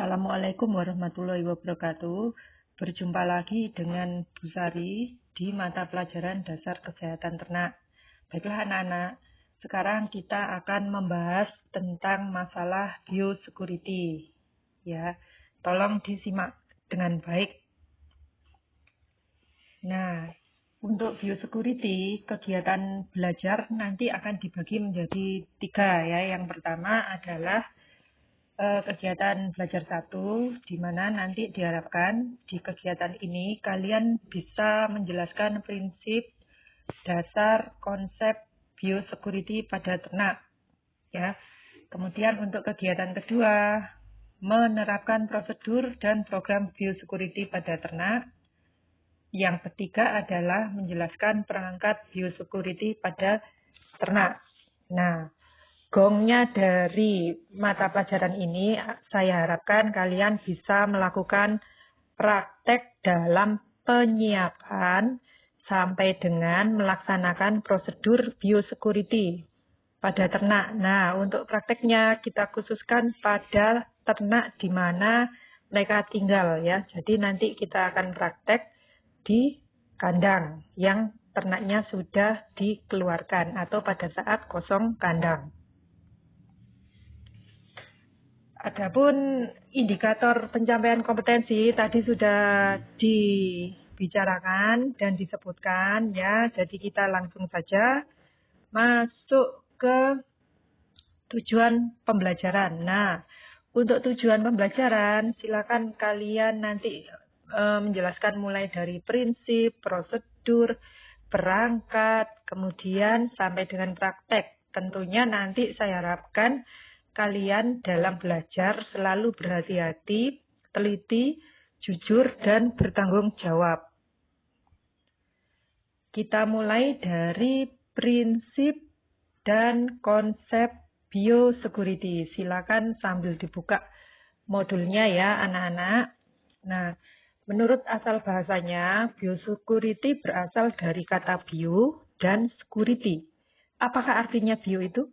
Assalamualaikum warahmatullahi wabarakatuh. Berjumpa lagi dengan Bu Sari di mata pelajaran dasar kesehatan ternak. Baiklah anak-anak, sekarang kita akan membahas tentang masalah biosecurity. Ya, tolong disimak dengan baik. Nah, untuk biosecurity, kegiatan belajar nanti akan dibagi menjadi 3 ya. Yang pertama adalah kegiatan belajar 1, di mana nanti diharapkan di kegiatan ini kalian bisa menjelaskan prinsip dasar konsep biosecurity pada ternak. Ya. Kemudian untuk kegiatan kedua, menerapkan prosedur dan program biosecurity pada ternak. Yang ketiga adalah menjelaskan perangkat biosecurity pada ternak. Nah, gongnya dari mata pelajaran ini, saya harapkan kalian bisa melakukan praktek dalam penyiapan sampai dengan melaksanakan prosedur biosecurity pada ternak. Nah, untuk prakteknya kita khususkan pada ternak di mana mereka tinggal ya. Jadi nanti kita akan praktek di kandang yang ternaknya sudah dikeluarkan atau pada saat kosong kandang. Adapun indikator pencapaian kompetensi tadi sudah dibicarakan dan disebutkan ya. Jadi kita langsung saja masuk ke tujuan pembelajaran. Nah, untuk tujuan pembelajaran silakan kalian nanti menjelaskan mulai dari prinsip, prosedur, perangkat, kemudian sampai dengan praktek. Tentunya nanti saya harapkan kalian dalam belajar selalu berhati-hati, teliti, jujur, dan bertanggung jawab. Kita mulai dari prinsip dan konsep biosecurity. Silakan sambil dibuka modulnya ya anak-anak. Nah, menurut asal bahasanya, biosecurity berasal dari kata bio dan security. Apakah artinya bio itu?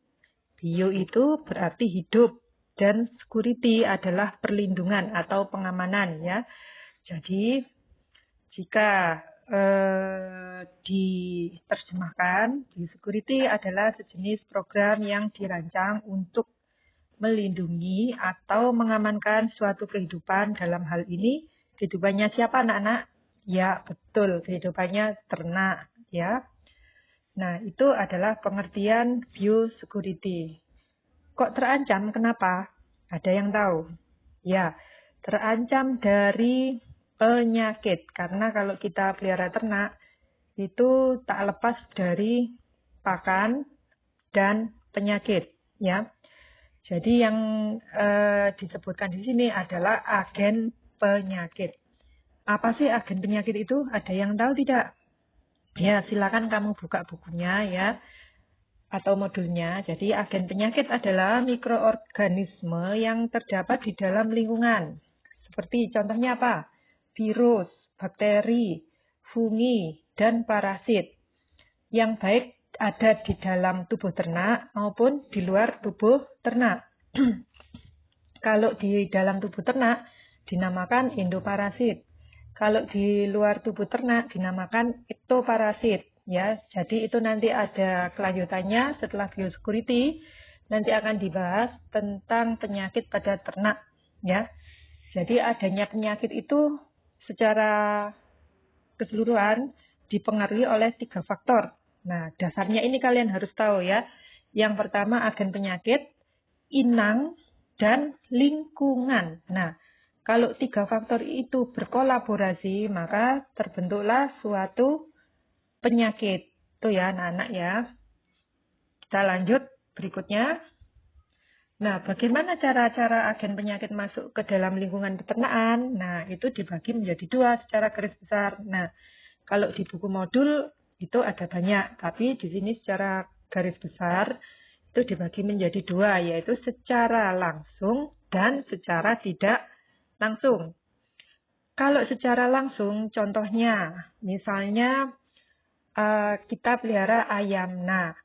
Bio itu berarti hidup dan security adalah perlindungan atau pengamanan ya. Jadi jika diterjemahkan, biosecurity adalah sejenis program yang dirancang untuk melindungi atau mengamankan suatu kehidupan. Dalam hal ini kehidupannya siapa anak-anak? Ya betul, kehidupannya ternak ya. Nah, itu adalah pengertian biosecurity. Kok terancam? Kenapa? Ada yang tahu? Ya, terancam dari penyakit. Karena kalau kita pelihara ternak, itu tak lepas dari pakan dan penyakit. Ya. Jadi yang disebutkan di sini adalah agen penyakit. Apa sih agen penyakit itu? Ada yang tahu tidak? Ya, silakan kamu buka bukunya ya atau modulnya. Jadi agen penyakit adalah mikroorganisme yang terdapat di dalam lingkungan. Seperti contohnya apa? Virus, bakteri, fungi, dan parasit. Yang baik ada di dalam tubuh ternak maupun di luar tubuh ternak. Kalau di dalam tubuh ternak dinamakan endoparasit. Kalau di luar tubuh ternak dinamakan ektoparasit. Ya, jadi itu nanti ada kelanjutannya setelah biosecurity. Nanti akan dibahas tentang penyakit pada ternak. Ya, jadi adanya penyakit itu secara keseluruhan dipengaruhi oleh 3 faktor. Nah, dasarnya ini kalian harus tahu ya. Yang pertama agen penyakit, inang, dan lingkungan. Nah, kalau 3 faktor itu berkolaborasi, maka terbentuklah suatu penyakit. Itu ya anak-anak ya. Kita lanjut berikutnya. Nah, bagaimana cara-cara agen penyakit masuk ke dalam lingkungan peternakan? Nah, itu dibagi menjadi 2 secara garis besar. Nah, kalau di buku modul itu ada banyak, tapi di sini secara garis besar itu dibagi menjadi 2, yaitu secara langsung dan secara tidak langsung. Kalau secara langsung, contohnya, misalnya kita pelihara ayam. Nah,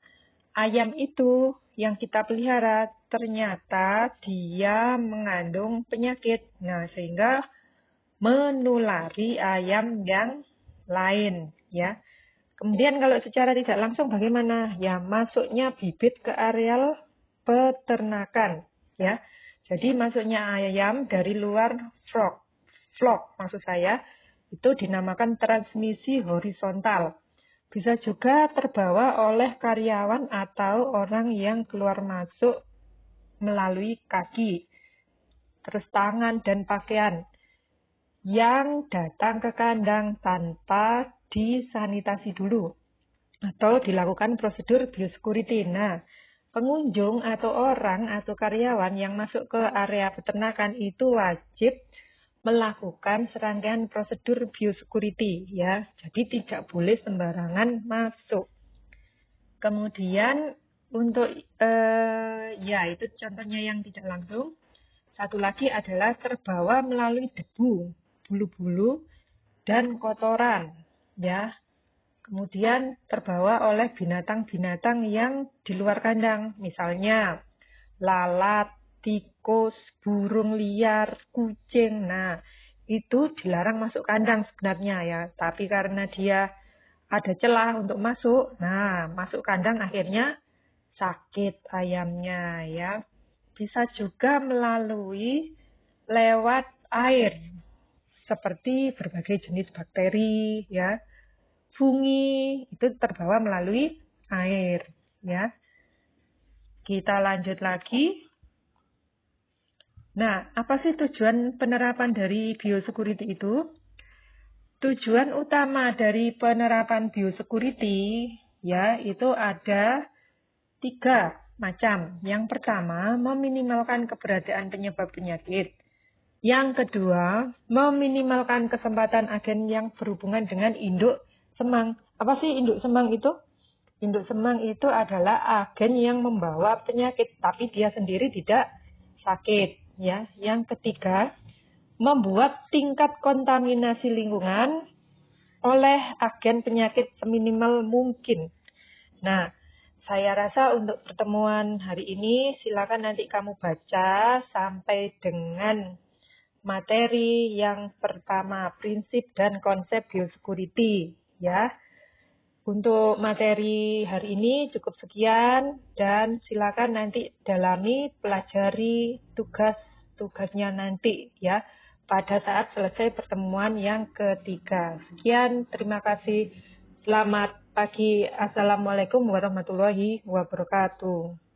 ayam itu yang kita pelihara ternyata dia mengandung penyakit. Nah, sehingga menulari ayam yang lain, ya. Kemudian kalau secara tidak langsung bagaimana? Ya, masuknya bibit ke areal peternakan, ya. Jadi masuknya ayam dari luar flock maksud saya, itu dinamakan transmisi horizontal. Bisa juga terbawa oleh karyawan atau orang yang keluar masuk melalui kaki, terus tangan dan pakaian yang datang ke kandang tanpa disanitasi dulu atau dilakukan prosedur biosecurity. Nah, pengunjung atau orang atau karyawan yang masuk ke area peternakan itu wajib melakukan serangkaian prosedur biosecurity, ya. Jadi tidak boleh sembarangan masuk. Kemudian untuk ya itu contohnya yang tidak langsung. Satu lagi adalah terbawa melalui debu, bulu-bulu dan kotoran, ya. Kemudian terbawa oleh binatang-binatang yang di luar kandang, misalnya lalat, tikus, burung liar, kucing. Nah, itu dilarang masuk kandang sebenarnya ya, tapi karena dia ada celah untuk masuk, nah masuk kandang akhirnya sakit ayamnya ya. Bisa juga melalui lewat air, seperti berbagai jenis bakteri ya, fungi itu terbawa melalui air ya. Kita lanjut lagi. Nah, apa sih tujuan penerapan dari biosecurity itu? Tujuan utama dari penerapan biosecurity ya itu ada 3 macam. Yang pertama, meminimalkan keberadaan penyebab penyakit. Yang kedua, meminimalkan kesempatan agen yang berhubungan dengan induk semang. Apa sih induk semang itu? Induk semang itu adalah agen yang membawa penyakit, tapi dia sendiri tidak sakit. Ya. Yang ketiga, membuat tingkat kontaminasi lingkungan oleh agen penyakit seminimal mungkin. Nah, saya rasa untuk pertemuan hari ini, silakan nanti kamu baca sampai dengan materi yang pertama, prinsip dan konsep biosecurity, ya. Untuk materi hari ini cukup sekian dan silakan nanti dalami, pelajari tugasnya nanti ya pada saat selesai pertemuan yang ketiga. Sekian, terima kasih. Selamat pagi. Assalamualaikum warahmatullahi wabarakatuh.